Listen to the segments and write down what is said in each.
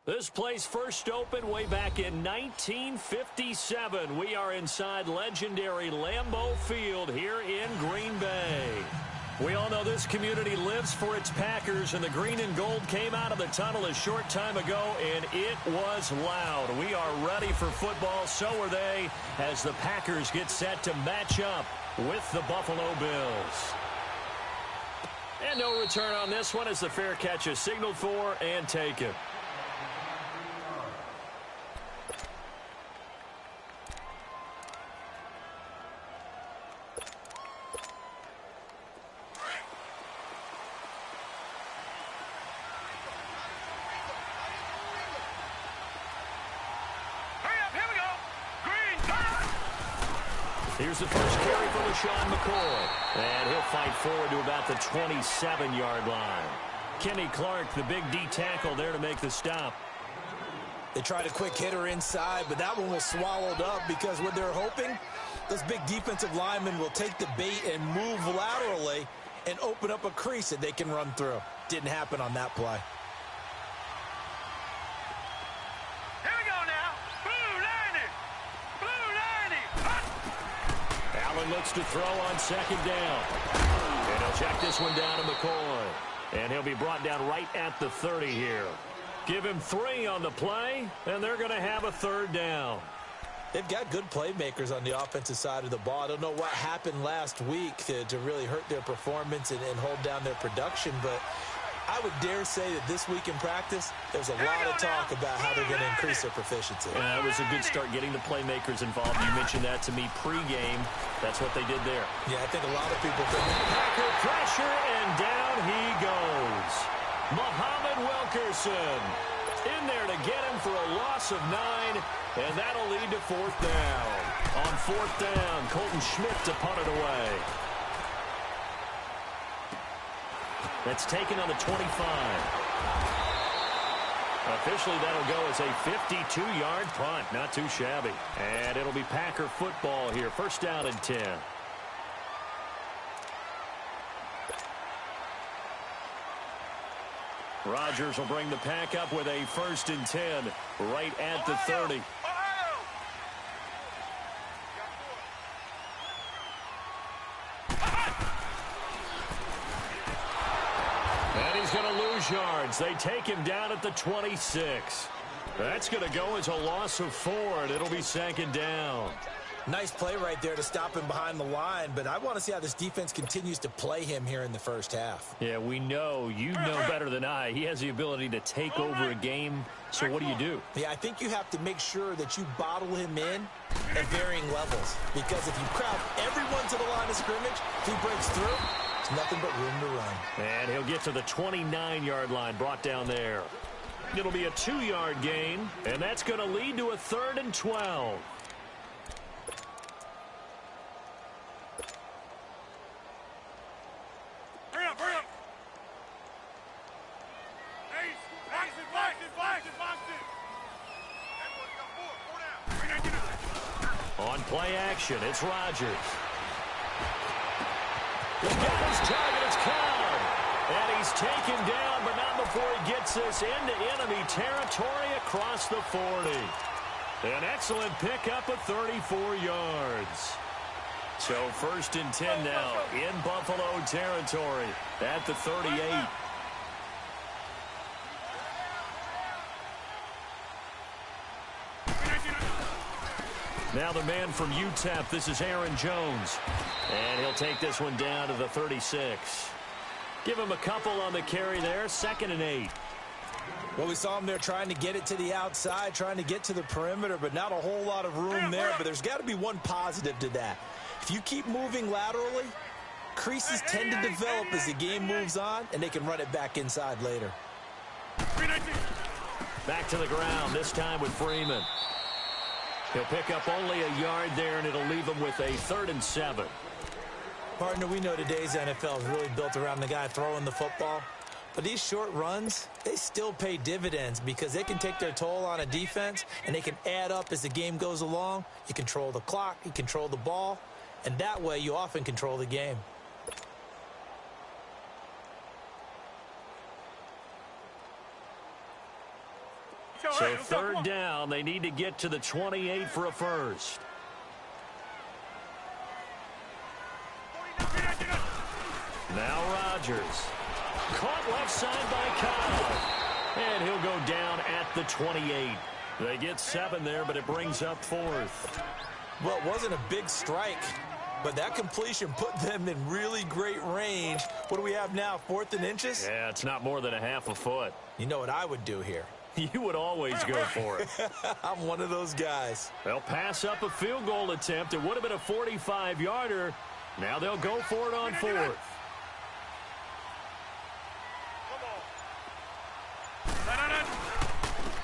This place first opened way back in 1957. We are inside legendary Lambeau Field here in Green Bay. We all know this community lives for its Packers, and the green and gold came out of the tunnel a short time ago, and it was loud. We are ready for football, so are they, as the Packers get set to match up with the Buffalo Bills. And no return on this one as the fair catch is signaled for and taken. Here's the first carry for LaShawn McCoy. And he'll fight forward to about the 27-yard line. Kenny Clark, the big D tackle there to make the stop. They tried a quick hitter inside, but that one was swallowed up because what they're hoping, those big defensive linemen will take the bait and move laterally and open up a crease that they can run through. Didn't happen on that play. Looks to throw on second down. And he'll check this one down to McCoy. And he'll be brought down right at the 30 here. Give him 3 on the play, and they're going to have a third down. They've got good playmakers on the offensive side of the ball. I don't know what happened last week to really hurt their performance and hold down their production, but I would dare say that this week in practice, there's a lot of talk about how they're going to increase their proficiency. It was a good start getting the playmakers involved. You mentioned that to me pregame. That's what they did there. Yeah, I think a lot of people think that. Packer pressure, and down he goes. Muhammad Wilkerson in there to get him for a loss of 9, and that'll lead to 4th down. On 4th down, Colton Schmidt to punt it away. That's taken on the 25. Officially, that'll go as a 52-yard punt. Not too shabby. And it'll be Packer football here. First down and 10. Rodgers will bring the pack up with a 1st and 10 right at the 30. Yards. They take him down at the 26. That's going to go as a loss of 4, and it'll be 2nd down. Nice play right there to stop him behind the line, but I want to see how this defense continues to play him here in the first half. Yeah, we know. You know better than I. He has the ability to take over a game, so what do? Yeah, I think you have to make sure that you bottle him in at varying levels, because if you crowd everyone to the line of scrimmage, if he breaks through, nothing but room to run. And he'll get to the 29-yard line, brought down there. It'll be a 2-yard gain, and that's going to lead to a 3rd and 12. Hurry up, hurry up. On play action, it's Rodgers. He's got his target, it's Cobb. And he's taken down, but not before he gets this into enemy territory across the 40. An excellent pickup of 34 yards. So 1st and 10 now in Buffalo territory at the 38. Now the man from UTEP, this is Aaron Jones. And he'll take this one down to the 36. Give him a couple on the carry there, 2nd and 8. Well, we saw him there trying to get it to the outside, trying to get to the perimeter, but not a whole lot of room there. But there's got to be one positive to that. If you keep moving laterally, creases tend to develop as the game moves on, and they can run it back inside later. Back to the ground, this time with Freeman. He'll pick up only a yard there, and it'll leave him with a 3rd and 7. Partner, we know today's NFL is really built around the guy throwing the football. But these short runs, they still pay dividends because they can take their toll on a defense, and they can add up as the game goes along. You control the clock, you control the ball, and that way you often control the game. So third down, they need to get to the 28 for a first. Now Rodgers. Caught left side by Kyle. And he'll go down at the 28. They get 7 there, but it brings up 4th. Well, it wasn't a big strike, but that completion put them in really great range. What do we have now, 4th and inches? Yeah, it's not more than a half a foot. You know what I would do here? You would always go for it. I'm one of those guys. They'll pass up a field goal attempt. It would have been a 45-yarder. Now they'll go for it on 4th.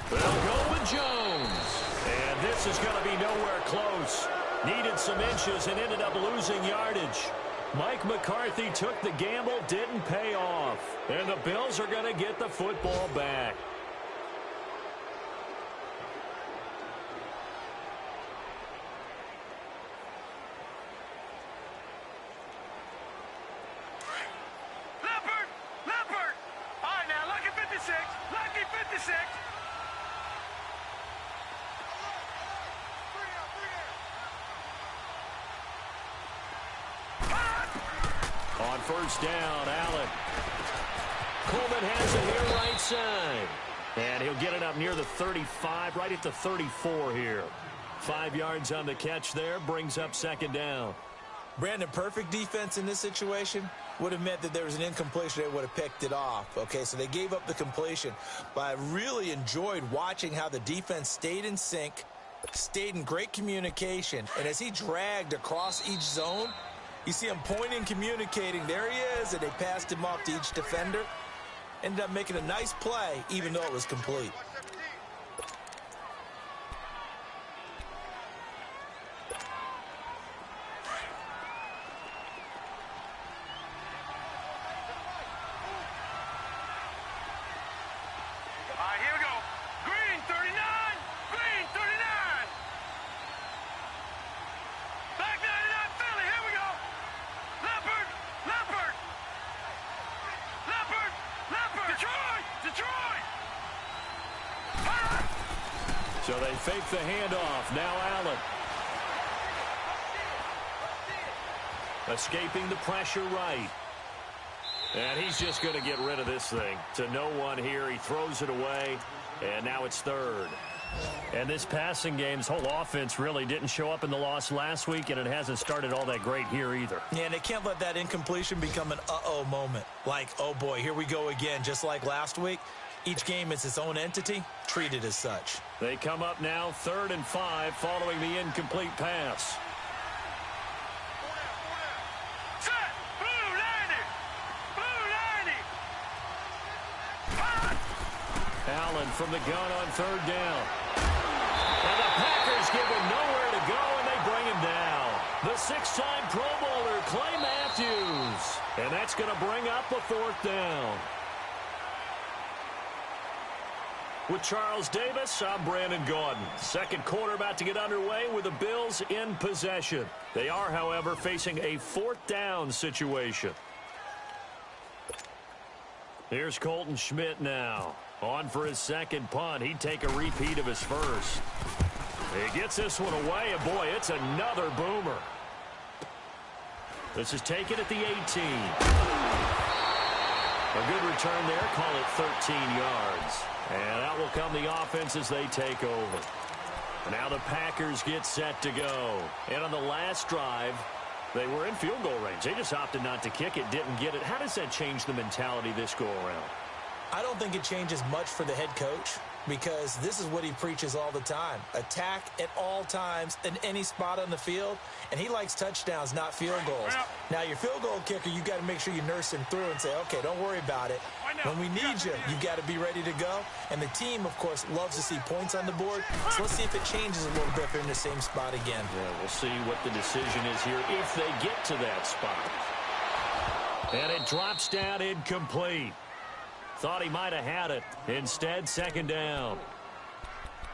They'll go with Jones. And this is going to be nowhere close. Needed some inches and ended up losing yardage. Mike McCarthy took the gamble, didn't pay off. And the Bills are going to get the football back. Leopard! All right, now, lucky 56. Lucky 56. On first down, Allen. Coleman has it here right side. And he'll get it up near the 35, right at the 34 here. 5 yards on the catch there, brings up second down. Brandon, perfect defense in this situation would have meant that there was an incompletion. They would have picked it off. Okay, so they gave up the completion. But I really enjoyed watching how the defense stayed in sync, stayed in great communication. And as he dragged across each zone, you see him pointing, communicating. There he is, and they passed him off to each defender. Ended up making a nice play, even though it was complete. So they fake the handoff. Now Allen. Escaping the pressure right. And he's just going to get rid of this thing. To no one here. He throws it away. And now it's third. And this passing game's whole offense really didn't show up in the loss last week, and it hasn't started all that great here either. Yeah, and they can't let that incompletion become an uh-oh moment. Like, oh boy, here we go again, just like last week. Each game is its own entity, treated as such. They come up now 3rd and 5 following the incomplete pass. Set! Blue 90! Blue 90! Allen from the gun on 3rd down. And the Packers give him nowhere to go, and they bring him down. The 6-time Pro Bowler, Clay Matthews. And that's going to bring up a 4th down. With Charles Davis, I'm Brandon Gaudin. Second quarter about to get underway with the Bills in possession. They are, however, facing a 4th down situation. Here's Colton Schmidt now. On for his second punt. He'd take a repeat of his first. He gets this one away, and boy, it's another boomer. This is taken at the 18. A good return there. Call it 13 yards. And out will come the offense as they take over. Now the Packers get set to go. And on the last drive, they were in field goal range. They just opted not to kick it, didn't get it. How does that change the mentality this go-around? I don't think it changes much for the head coach because this is what he preaches all the time. Attack at all times in any spot on the field, and he likes touchdowns, not field goals. Now, your field goal kicker, you got to make sure you nurse him through and say, okay, don't worry about it. When we need you, you got to be ready to go. And the team, of course, loves to see points on the board. So let's see if it changes a little bit if they're in the same spot again. Yeah, we'll see what the decision is here if they get to that spot. And it drops down incomplete. Thought he might have had it. Instead, second down.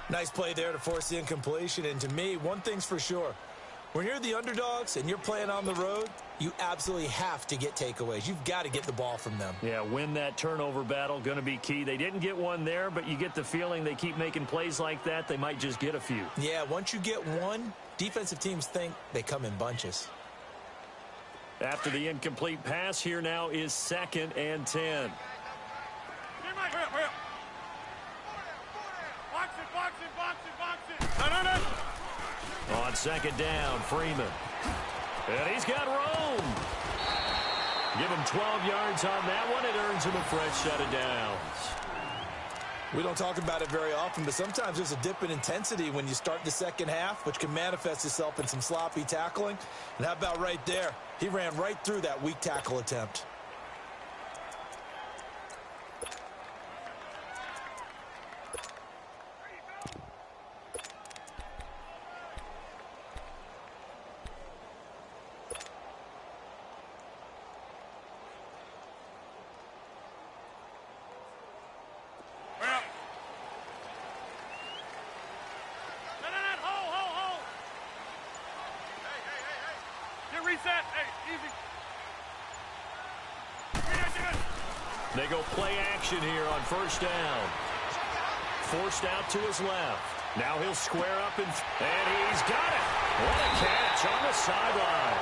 Nice play there to force the incompletion. And to me, one thing's for sure. When you're the underdogs and you're playing on the road, you absolutely have to get takeaways. You've got to get the ball from them. Yeah, win that turnover battle, going to be key. They didn't get one there, but you get the feeling they keep making plays like that, they might just get a few. Yeah, once you get one, defensive teams think they come in bunches. After the incomplete pass, here now is 2nd and 10. On 2nd down, Freeman. And he's got room. Give him 12 yards on that one. It earns him a fresh set of downs. We don't talk about it very often, but sometimes there's a dip in intensity when you start the second half, which can manifest itself in some sloppy tackling. And how about right there? He ran right through that weak tackle attempt. Reset. Hey, easy. They go play action here on 1st down. Forced out to his left. Now he'll square up and he's got it. What a catch on the sideline.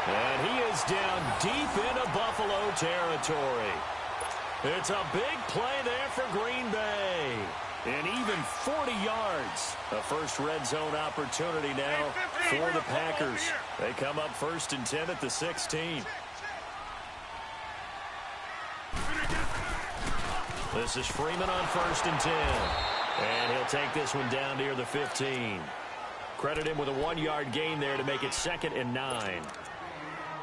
And he is down deep into Buffalo territory. It's a big play there for Green Bay. And even 40 yards. A first red zone opportunity now for the Packers. They come up 1st and 10 at the 16. This is Freeman on 1st and 10. And he'll take this one down near the 15. Credit him with a 1-yard gain there to make it 2nd and 9.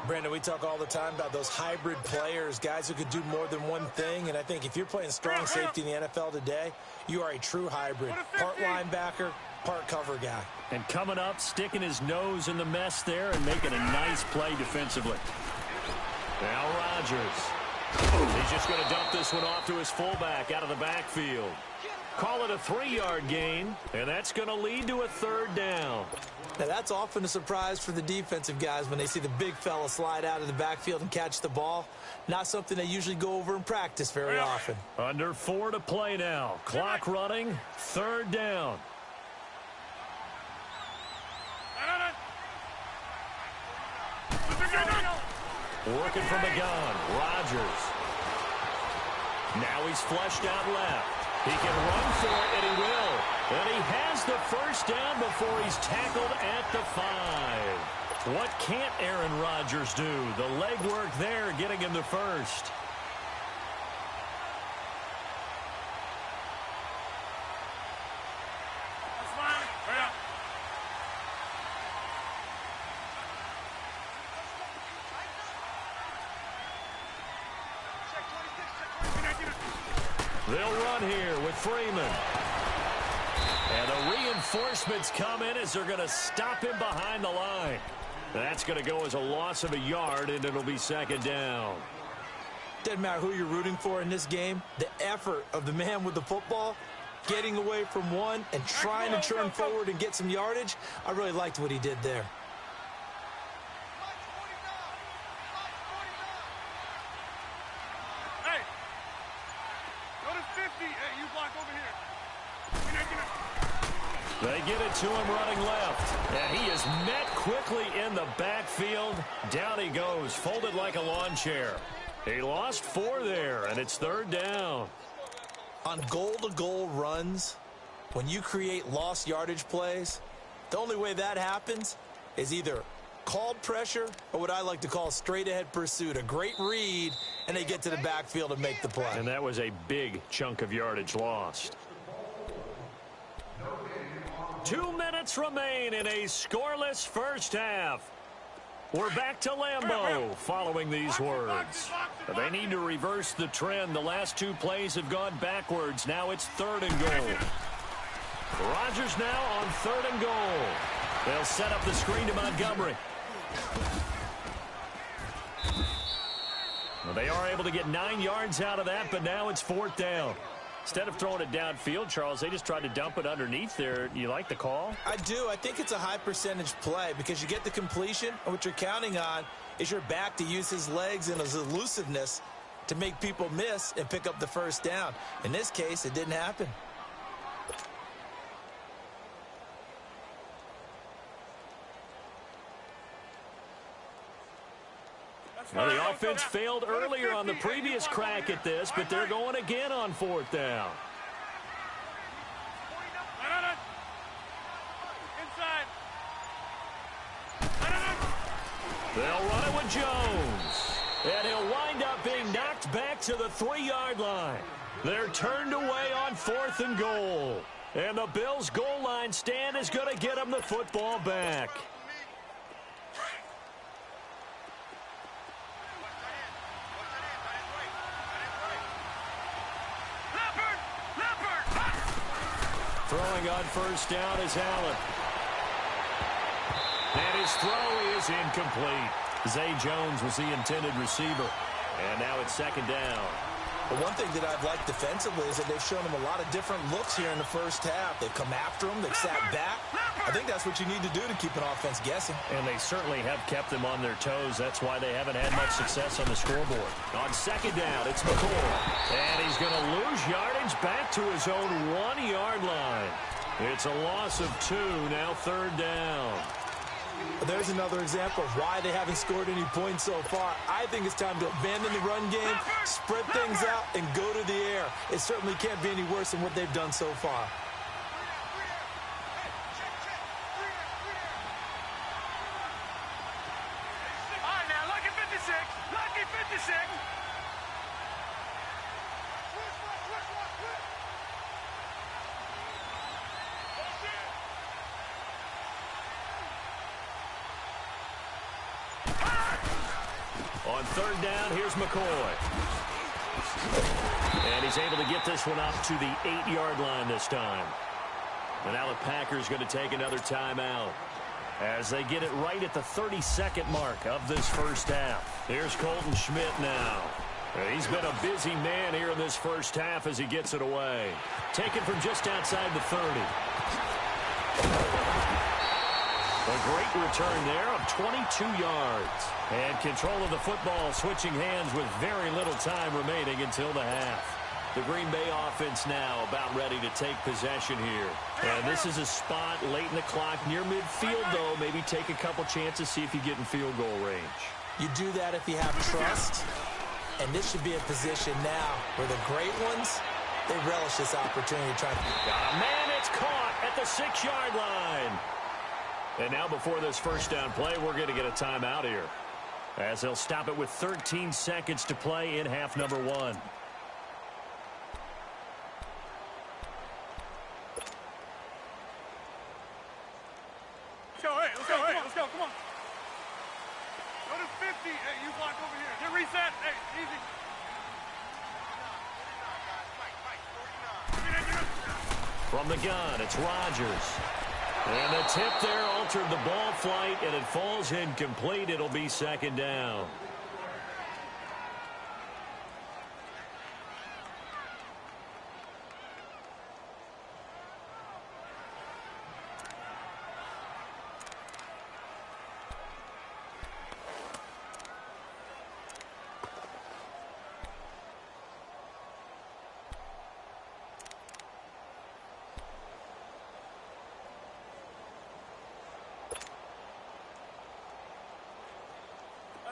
Brandon, we talk all the time about those hybrid players, guys who could do more than one thing. And I think if you're playing strong safety in the NFL today, you are a true hybrid. Part linebacker, part cover guy. And coming up, sticking his nose in the mess there and making a nice play defensively. Now Rodgers. He's just going to dump this one off to his fullback out of the backfield. Call it a 3-yard gain, and that's going to lead to a 3rd down. Now, that's often a surprise for the defensive guys when they see the big fella slide out of the backfield and catch the ball. Not something they usually go over in practice very often. Under 4 to play now. Clock running, 3rd down. Working from the gun, Rodgers. Now he's flushed out left. He can run for it, and he will. And he has the 1st down before he's tackled at the 5. What can't Aaron Rodgers do? The legwork there getting him the 1st. They'll run here with Freeman. And the reinforcements come in as they're going to stop him behind the line. That's going to go as a loss of a yard, and it'll be 2nd down. Doesn't matter who you're rooting for in this game. The effort of the man with the football, getting away from one and trying to turn forward and get some yardage, I really liked what he did there. They get it to him running left. And he is met quickly in the backfield. Down he goes, folded like a lawn chair. He lost 4 there, and it's 3rd down. On goal-to-goal runs, when you create lost yardage plays, the only way that happens is either called pressure or what I like to call straight-ahead pursuit. A great read, and they get to the backfield and make the play. And that was a big chunk of yardage lost. 2 minutes remain in a scoreless first half. We're back to Lambeau following these words. They need to reverse the trend. The last 2 plays have gone backwards. Now it's 3rd and goal. Rodgers now on 3rd and goal. They'll set up the screen to Montgomery. Well, they are able to get 9 yards out of that, but now it's 4th down. Instead of throwing it downfield, Charles, they just tried to dump it underneath there. You like the call? I do. I think it's a high percentage play because you get the completion, and what you're counting on is your back to use his legs and his elusiveness to make people miss and pick up the first down. In this case, it didn't happen. Well, the offense failed earlier on the previous crack at this, but they're going again on fourth down. They'll run it with Jones. And he'll wind up being knocked back to the 3-yard line. They're turned away on 4th and goal. And the Bills' goal line stand is going to get them the football back. Throwing on first down is Allen. And his throw is incomplete. Zay Jones was the intended receiver. And now it's second down. But one thing that I've liked defensively is that they've shown them a lot of different looks here in the first half. They've come after them. They've sat back. I think that's what you need to do to keep an offense guessing. And they certainly have kept them on their toes. That's why they haven't had much success on the scoreboard. On second down, it's McCoy. And he's going to lose yardage back to his own 1-yard line. It's a loss of 2, now third down. There's another example of why they haven't scored any points so far. I think it's time to abandon the run game, spread things out, and go to the air. It certainly can't be any worse than what they've done so far. All right, now, lucky 56. Lucky 56. On third down, here's McCoy. And he's able to get this one up to the 8-yard line this time. And now the Packers going to take another timeout as they get it right at the 32nd mark of this first half. Here's Colton Schmidt now. He's been a busy man here in this first half as he gets it away. Taken from just outside the 30. A great return there of 22 yards. And control of the football switching hands with very little time remaining until the half. The Green Bay offense now about ready to take possession here. And this is a spot late in the clock near midfield, though. Maybe take a couple chances, see if you get in field goal range. You do that if you have trust. And this should be a position now where the great ones, they relish this opportunity to try to... Man, it's caught at the 6-yard line. And now before this first down play, we're going to get a timeout here, as they'll stop it with 13 seconds to play in half number 1. Let's go, hey, let's go, come on. Go to 50. Hey, you block over here. Get reset. Hey, easy. From the gun, it's Rodgers. And the tip there altered the ball flight, and it falls incomplete. It'll be second down.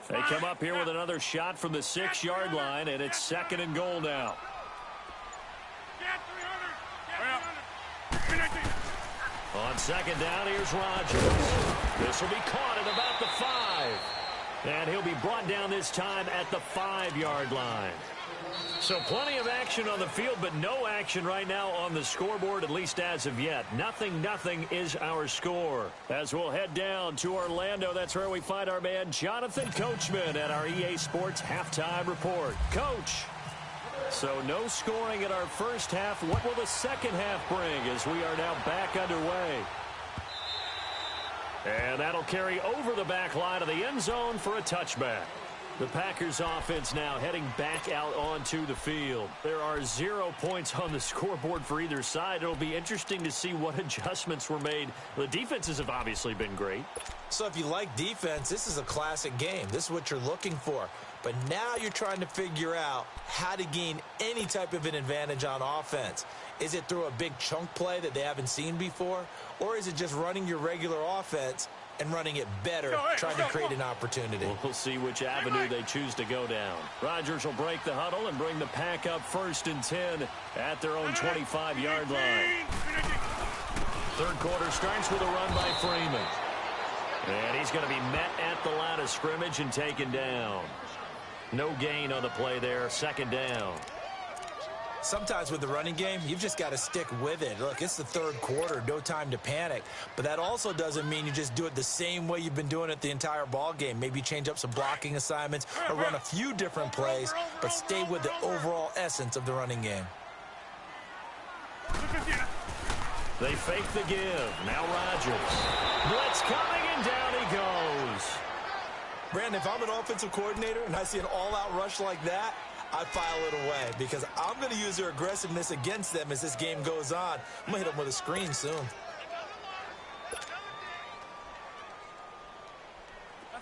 They come up here with another shot from the 6-yard line, and it's second and goal now. On second down, here's Rodgers. This will be caught at about the 5. And he'll be brought down this time at the 5-yard line. So plenty of action on the field, but no action right now on the scoreboard, at least as of yet. 0-0 is our score. As we'll head down to Orlando, that's where we find our man Jonathan Coachman at our EA Sports Halftime Report. Coach, so no scoring in our first half. What will the second half bring as we are now back underway? And that'll carry over the back line of the end zone for a touchback. The Packers offense now heading back out onto the field. There are 0 points on the scoreboard for either side. It'll be interesting to see what adjustments were made. The defenses have obviously been great. So if you like defense, this is a classic game. This is what you're looking for. But now you're trying to figure out how to gain any type of an advantage on offense. Is it through a big chunk play that they haven't seen before? Or is it just running your regular offense and running it better, trying to create an opportunity? We'll see which avenue they choose to go down. Rodgers will break the huddle and bring the Pack up 1st and 10 at their own 25-yard line. Third quarter starts with a run by Freeman. And he's going to be met at the line of scrimmage and taken down. No gain on the play there, 2nd down. Sometimes with the running game, you've just got to stick with it. Look, it's the third quarter, no time to panic. But that also doesn't mean you just do it the same way you've been doing it the entire ball game. Maybe change up some blocking assignments or run a few different plays, but stay with the overall essence of the running game. They fake the give. Now Rodgers. Blitz coming, and down he goes. Brandon, if I'm an offensive coordinator and I see an all-out rush like that, I file it away because I'm going to use their aggressiveness against them as this game goes on. I'm going to hit them with a screen soon.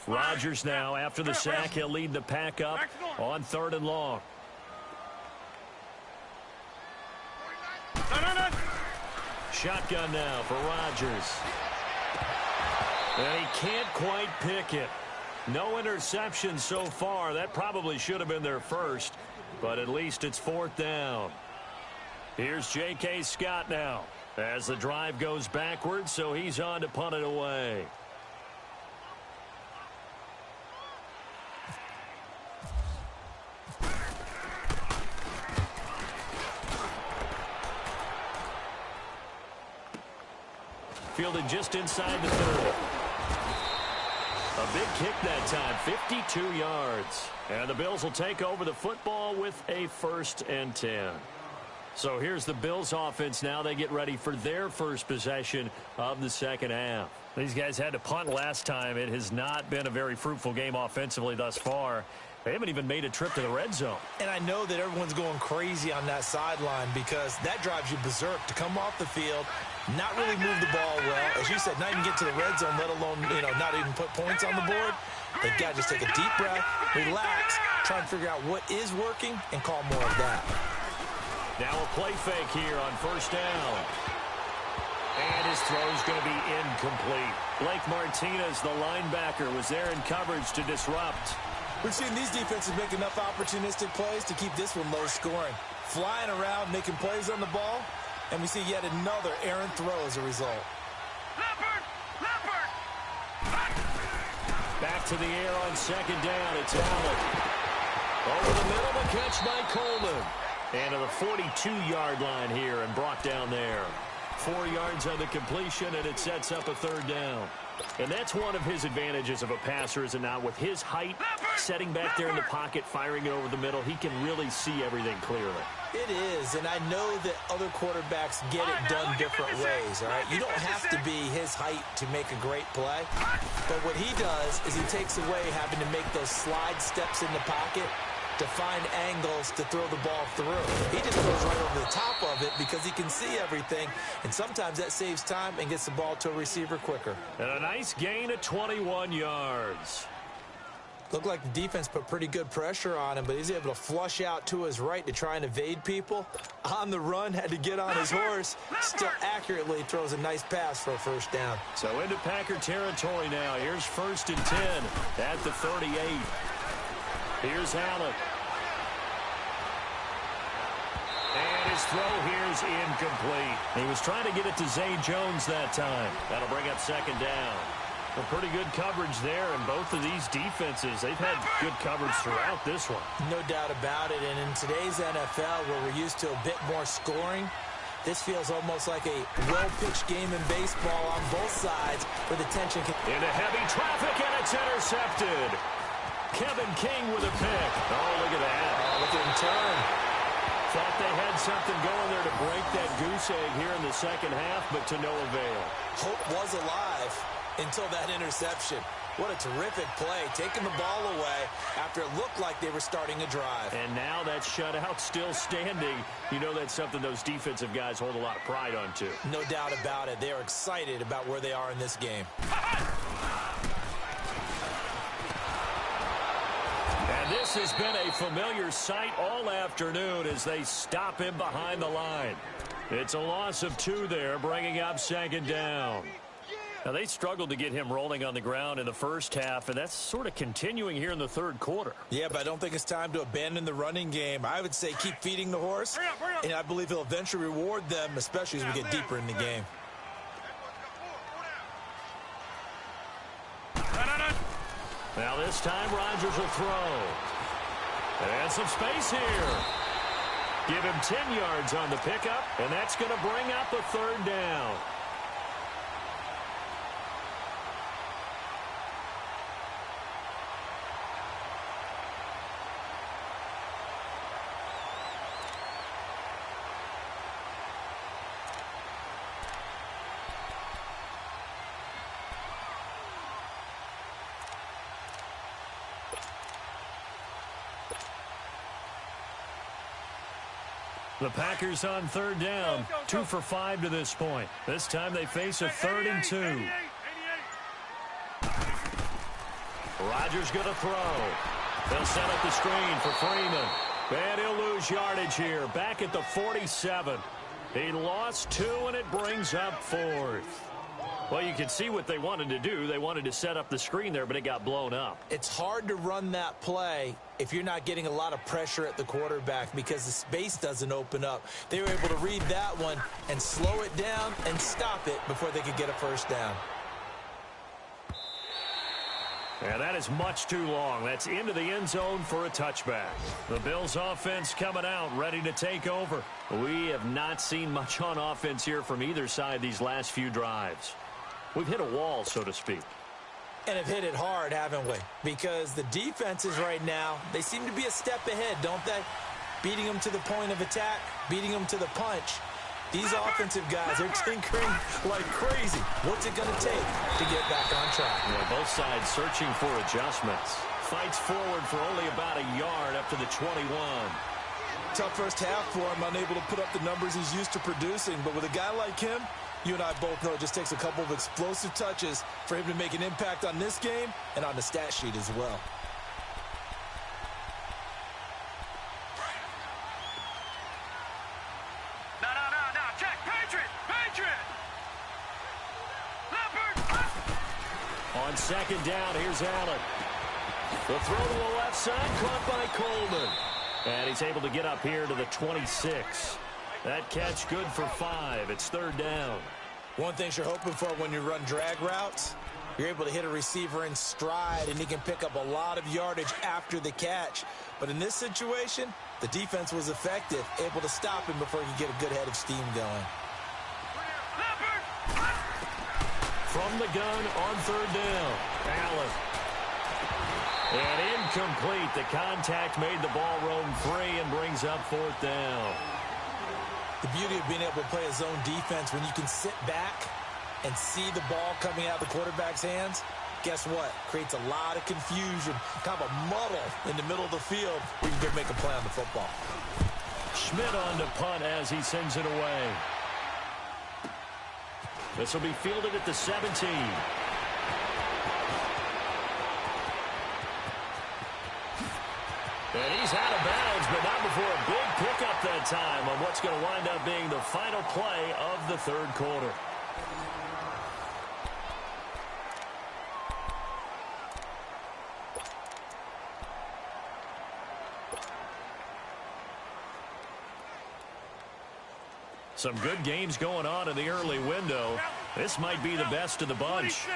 Rodgers now, after the sack, he'll lead the Pack up on 3rd and long. Shotgun now for Rodgers. And he can't quite pick it. No interception so far. That probably should have been their first, but at least it's 4th down. Here's J.K. Scott now as the drive goes backwards, so he's on to punt it away. Fielded just inside the 30. A big kick that time, 52 yards. And the Bills will take over the football with a 1st and 10. So here's the Bills offense now. They get ready for their first possession of the second half. These guys had to punt last time. It has not been a very fruitful game offensively thus far. They haven't even made a trip to the red zone. And I know that everyone's going crazy on that sideline because that drives you berserk to come off the field, not really move the ball well. As you said, not even get to the red zone, let alone, not even put points on the board. They've got to just take a deep breath, relax, try and figure out what is working, and call more of that. Now a play fake here on 1st down. And his throw is going to be incomplete. Blake Martinez, the linebacker, was there in coverage to disrupt. We've seen these defenses make enough opportunistic plays to keep this one low scoring. Flying around, making plays on the ball, and we see yet another errant throw as a result. Back to the air on 2nd down. It's Allen. Over the middle, the catch by Coleman. And to the 42-yard line here and brought down there. 4 yards on the completion, and it sets up a 3rd down. And that's one of his advantages of a passer, is it not? With his height, setting back there in the pocket, firing it over the middle, he can really see everything clearly. It is, and I know that other quarterbacks get it done different ways, all right? You don't have to be his height to make a great play, but what he does is he takes away having to make those slide steps in the pocket to find angles to throw the ball through. He just goes right over the top of it because he can see everything, and sometimes that saves time and gets the ball to a receiver quicker. And a nice gain of 21 yards. Looked like the defense put pretty good pressure on him, but he's able to flush out to his right to try and evade people. On the run, had to get on his horse. Still accurately throws a nice pass for a 1st down. So into Packer territory now. Here's 1st and 10 at the 38. Here's Allen. And his throw here is incomplete. He was trying to get it to Zay Jones that time. That'll bring up 2nd down. A pretty good coverage there, and both of these defenses, they've had good coverage throughout this one. No doubt about it, and in today's NFL, where we're used to a bit more scoring, this feels almost like a well-pitched game in baseball on both sides where the tension can... Into heavy traffic, and it's intercepted. Kevin King with a pick. Oh, look at that. Oh, look at him turn. Thought they had something going there to break that goose egg here in the second half, but to no avail. Hope was alive until that interception. What a terrific play, taking the ball away after it looked like they were starting a drive. And now that shutout still standing. You know that's something those defensive guys hold a lot of pride on, too. No doubt about it. They are excited about where they are in this game. And this has been a familiar sight all afternoon as they stop him behind the line. It's a loss of 2 there, bringing up second down. Now, they struggled to get him rolling on the ground in the first half, and that's sort of continuing here in the third quarter. Yeah, but I don't think it's time to abandon the running game. I would say keep feeding the horse, and I believe he'll eventually reward them, especially as we get deeper in the game. Now this time Rodgers will throw. And some space here. Give him 10 yards on the pickup, and that's going to bring up a third down. The Packers on third down, 2 for 5 to this point. This time they face a 3rd and 2. Rodgers going to throw. They'll set up the screen for Freeman. And he'll lose yardage here, back at the 47. He lost 2, and it brings up 4th. Well, you can see what they wanted to do. They wanted to set up the screen there, but it got blown up. It's hard to run that play if you're not getting a lot of pressure at the quarterback because the space doesn't open up. They were able to read that one and slow it down and stop it before they could get a first down. And that is much too long. That's into the end zone for a touchback. The Bills offense coming out, ready to take over. We have not seen much on offense here from either side these last few drives. We've hit a wall, so to speak. And have hit it hard, haven't we? Because the defenses right now, they seem to be a step ahead, don't they? Beating them to the point of attack, beating them to the punch. These offensive guys are tinkering like crazy. What's it going to take to get back on track? Yeah, both sides searching for adjustments. Fights forward for only about a yard up to the 21. Tough first half for him, unable to put up the numbers he's used to producing. But with a guy like him, you and I both know it just takes a couple of explosive touches for him to make an impact on this game and on the stat sheet as well. No, check, Patriot! On second down, here's Allen. The throw to the left side, caught by Coleman. And he's able to get up here to the 26. That catch good for 5. It's third down. One thing you're hoping for when you run drag routes, you're able to hit a receiver in stride, and he can pick up a lot of yardage after the catch. But in this situation, the defense was effective, able to stop him before he could get a good head of steam going. From the gun on third down, Allen. And incomplete. The contact made the ball roam free and brings up fourth down. The beauty of being able to play a zone defense when you can sit back and see the ball coming out of the quarterback's hands, guess what? Creates a lot of confusion, kind of a muddle in the middle of the field where you can make a play on the football. Schmidt on to punt as he sends it away. This will be fielded at the 17. And he's out of bounds, but not before a big pickup that time on what's going to wind up being the final play of the third quarter. Some good games going on in the early window. This might be the best of the bunch.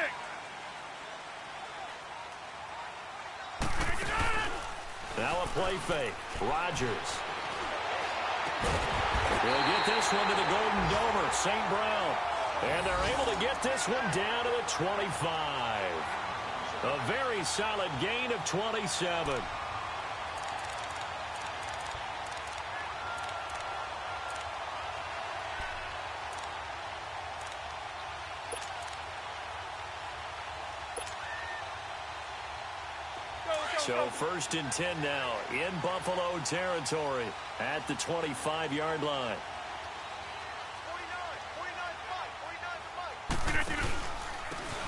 Now a play fake. Rodgers. Will get this one to the Golden Domer, St. Brown. And they're able to get this one down to the 25. A very solid gain of 27. So 1st and 10 now in Buffalo territory at the 25-yard line.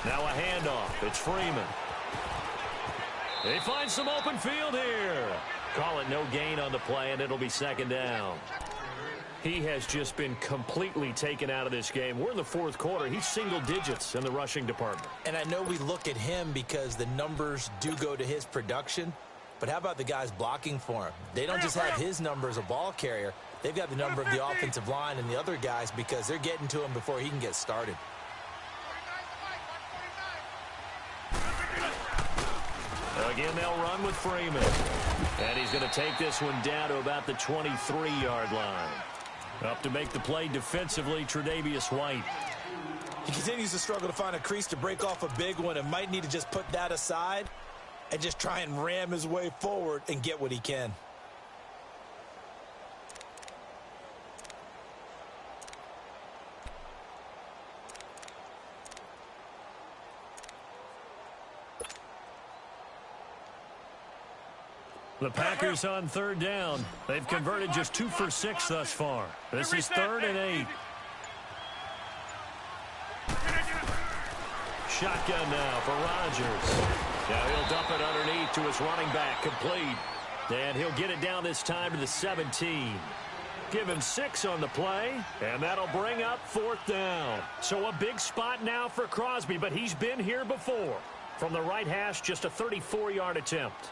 Now a handoff. It's Freeman. They find some open field here. Call it no gain on the play, and it'll be 2nd down. He has just been completely taken out of this game. We're in the 4th quarter. He's single digits in the rushing department. And I know we look at him because the numbers do go to his production, but how about the guys blocking for him? They don't just have his number as a ball carrier. They've got the number of the offensive line and the other guys because they're getting to him before he can get started. Again, they'll run with Freeman. And he's going to take this one down to about the 23-yard line. Up to make the play defensively, Tre'Davious White. He continues to struggle to find a crease to break off a big one and might need to just put that aside and just try and ram his way forward and get what he can. The Packers on 3rd down. They've converted just 2 for 6 thus far. This is 3rd and 8. Shotgun now for Rodgers. Now he'll dump it underneath to his running back, complete. And he'll get it down this time to the 17. Give him 6 on the play, and that'll bring up 4th down. So a big spot now for Crosby, but he's been here before. From the right hash, just a 34-yard attempt.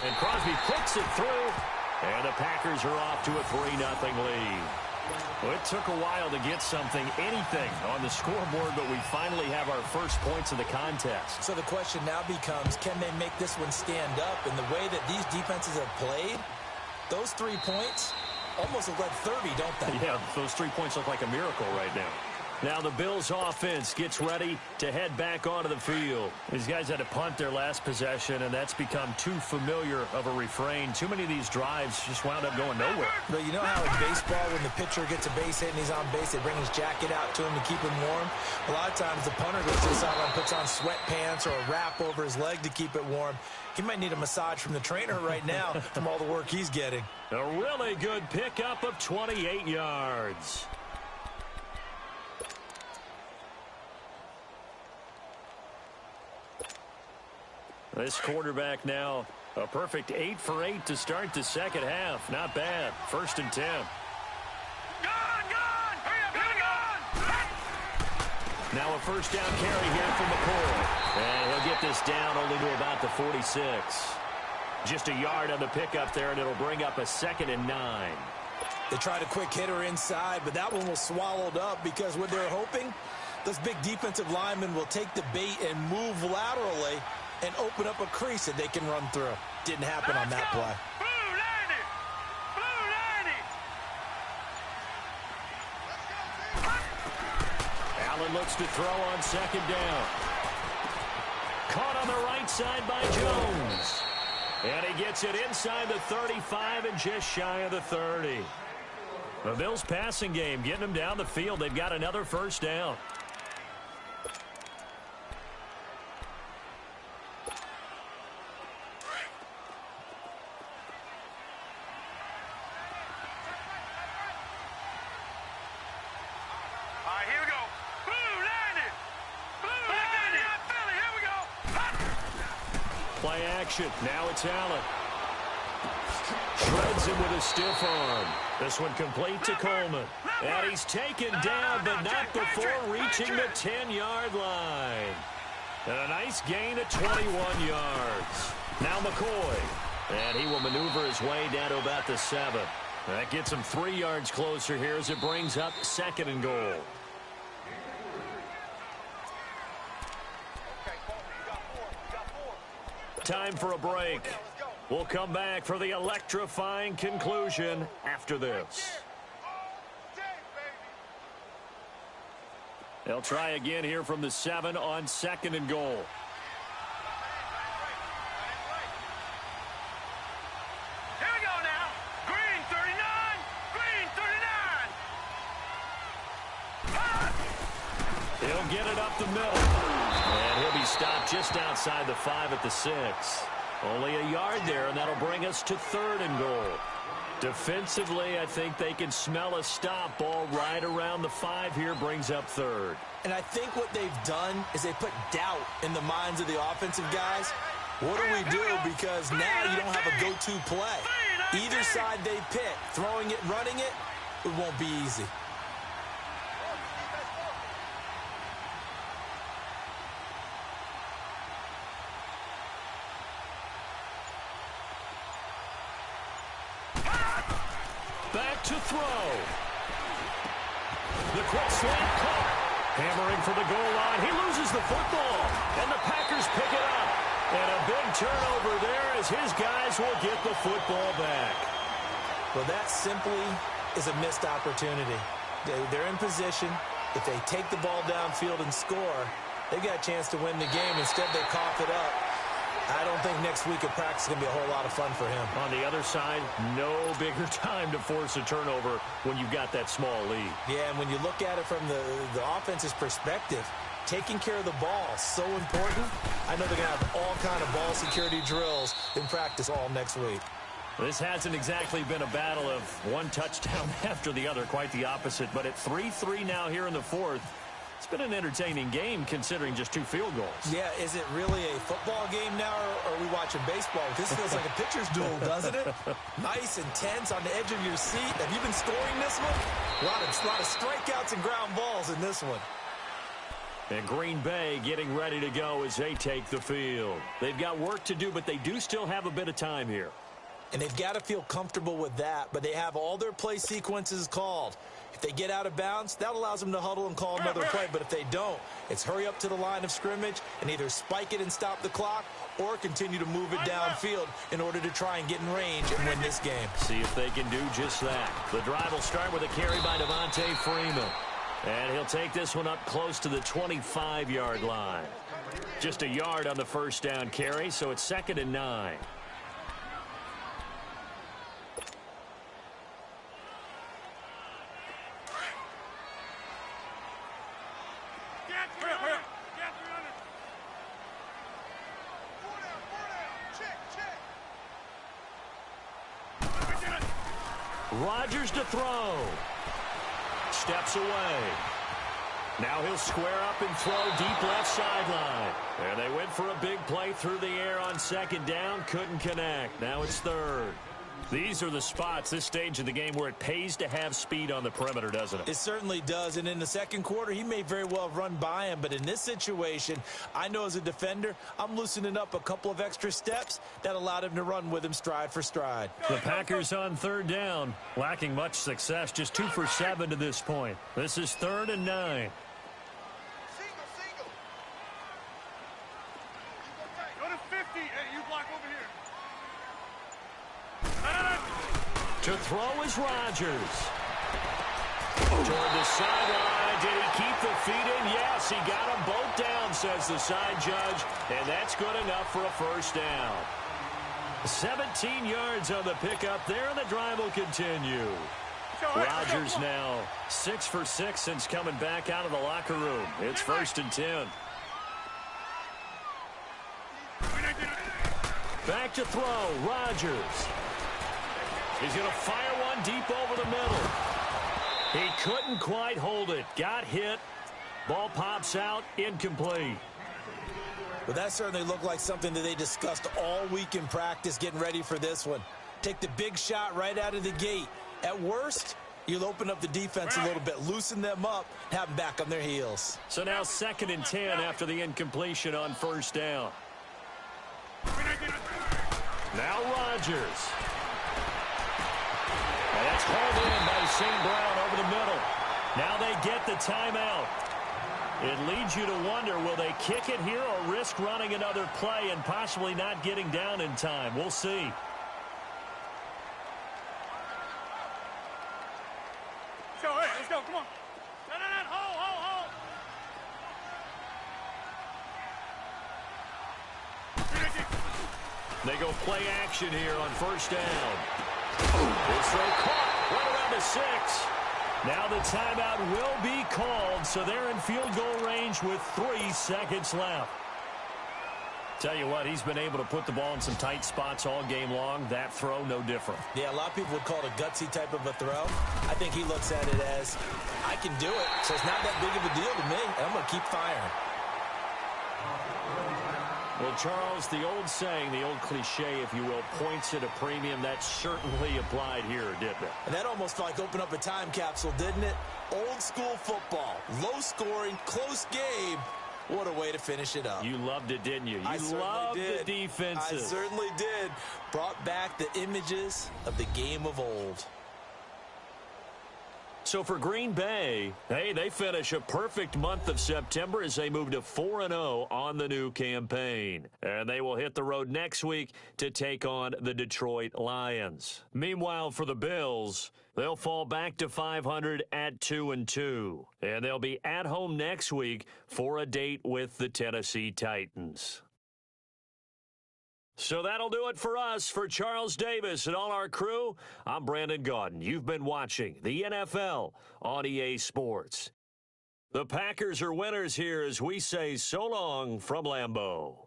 And Crosby puts it through, and the Packers are off to a 3-0 lead. Well, it took a while to get anything on the scoreboard, but we finally have our first points of the contest. So the question now becomes, can they make this one stand up? And the way that these defenses have played, those 3 points almost have led 30, don't they? Yeah, those 3 points look like a miracle right now. Now the Bills offense gets ready to head back onto the field. These guys had to punt their last possession, and that's become too familiar of a refrain. Too many of these drives just wound up going nowhere. But you know how in baseball, when the pitcher gets a base hit and he's on base, they bring his jacket out to him to keep him warm? A lot of times the punter goes to the sideline, puts on sweatpants or a wrap over his leg to keep it warm. He might need a massage from the trainer right now from all the work he's getting. A really good pickup of 28 yards. This quarterback now, a perfect 8 for 8 to start the second half. Not bad. 1st and 10. Now a 1st down carry here from McCoy. And he'll get this down only to about the 46. Just a yard on the pickup there, and it'll bring up a 2nd and 9. They tried a quick hitter inside, but that one was swallowed up because what they're hoping, those big defensive linemen will take the bait and move laterally and open up a crease that they can run through. Didn't happen on that play. Allen looks to throw on 2nd down. Caught on the right side by Jones. And he gets it inside the 35 and just shy of the 30. The Bills passing game getting them down the field. They've got another 1st down. Play action. Now it's Allen. Shreds him with a stiff arm. This one complete to Coleman. And he's taken down, but not before reaching the 10-yard line. And a nice gain of 21 yards. Now McCoy. And he will maneuver his way down to about the 7. That gets him 3 yards closer here as it brings up 2nd and goal. Time for a break. We'll come back for the electrifying conclusion after this. They'll try again here from the 7 on 2nd and goal. Here we go now. Green 39. Green He'll get it up the middle. And he'll be stopped just outside the 5 at the 6. Only a yard there, and that'll bring us to 3rd and goal. Defensively, I think they can smell a stop. Ball right around the 5 here brings up 3rd. And I think what they've done is they put doubt in the minds of the offensive guys. What do we do? Because now you don't have a go-to play. Either side they pick, throwing it, running it, it won't be easy. Back to throw. The quick slant caught. Hammering for the goal line. He loses the football. And the Packers pick it up. And a big turnover there as his guys will get the football back. Well, that simply is a missed opportunity. They're in position. If they take the ball downfield and score, they got a chance to win the game. Instead, they cough it up. I don't think next week at practice is going to be a whole lot of fun for him. On the other side, no bigger time to force a turnover when you've got that small lead. Yeah, and when you look at it from the offense's perspective, taking care of the ball is so important. I know they're going to have all kind of ball security drills in practice all next week. This hasn't exactly been a battle of one touchdown after the other, quite the opposite. But at 3-3 now here in the 4th, it's been an entertaining game considering just 2 field goals. Yeah, is it really a football game now, or are we watching baseball? This feels like a pitcher's duel, doesn't it? Nice and tense on the edge of your seat. Have you been scoring this one? A lot of strikeouts and ground balls in this one. And Green Bay getting ready to go as they take the field. They've got work to do, but they do still have a bit of time here. And they've got to feel comfortable with that, but they have all their play sequences called. If they get out of bounds, that allows them to huddle and call another play. But if they don't, it's hurry up to the line of scrimmage and either spike it and stop the clock or continue to move it downfield in order to try and get in range and win this game. See if they can do just that. The drive will start with a carry by Devontae Freeman. And he'll take this one up close to the 25-yard line. Just a yard on the first down carry, so it's 2nd and 9. Rodgers to throw. Steps away. Now he'll square up and throw deep left sideline. And they went for a big play through the air on 2nd down. Couldn't connect. Now it's 3rd. These are the spots, this stage of the game, where it pays to have speed on the perimeter, doesn't it? It certainly does. And in the 2nd quarter, he may very well run by him. But in this situation, I know as a defender, I'm loosening up a couple of extra steps that allowed him to run with him stride for stride. The Packers on 3rd down, lacking much success, just 2 for 7 to this point. This is 3rd and 9. Go to 50. Hey, you block over here. To throw is Rodgers. Toward the sideline. Did he keep the feet in? Yes, he got them both down, says the side judge. And that's good enough for a first down. 17 yards on the pickup there, and the drive will continue. Rodgers now 6 for 6 since coming back out of the locker room. It's 1st and 10. Back to throw. Rodgers. He's going to fire one deep over the middle. He couldn't quite hold it. Got hit. Ball pops out. Incomplete. But that certainly looked like something that they discussed all week in practice getting ready for this one. Take the big shot right out of the gate. At worst, you'll open up the defense a little bit, loosen them up, have them back on their heels. So now 2nd and 10 after the incompletion on 1st down. Now Rodgers. And that's hauled in by St. Brown over the middle. Now they get the timeout. It leads you to wonder, will they kick it here or risk running another play and possibly not getting down in time? We'll see. Let's go, hey, let's go, come on. Hold. They go play action here on 1st down. This throw caught right around the 6. Now the timeout will be called, so they're in field goal range with 3 seconds left. Tell you what, he's been able to put the ball in some tight spots all game long. That throw, no different. Yeah, a lot of people would call it a gutsy type of a throw. I think he looks at it as, I can do it, so it's not that big of a deal to me, and I'm going to keep firing. Well, Charles, the old saying, the old cliche, if you will, points at a premium, that certainly applied here, didn't it? And that almost felt like opened up a time capsule, didn't it? Old school football, low scoring, close game. What a way to finish it up. You loved it, didn't you? I You loved did. the defenses. I certainly did. Brought back the images of the game of old. So for Green Bay, hey, they finish a perfect month of September as they move to 4-0 on the new campaign. And they will hit the road next week to take on the Detroit Lions. Meanwhile, for the Bills, they'll fall back to 500 at 2-2. And they'll be at home next week for a date with the Tennessee Titans. So that'll do it for us. For Charles Davis and all our crew, I'm Brandon Gaudin. You've been watching the NFL on EA Sports. The Packers are winners here as we say so long from Lambeau.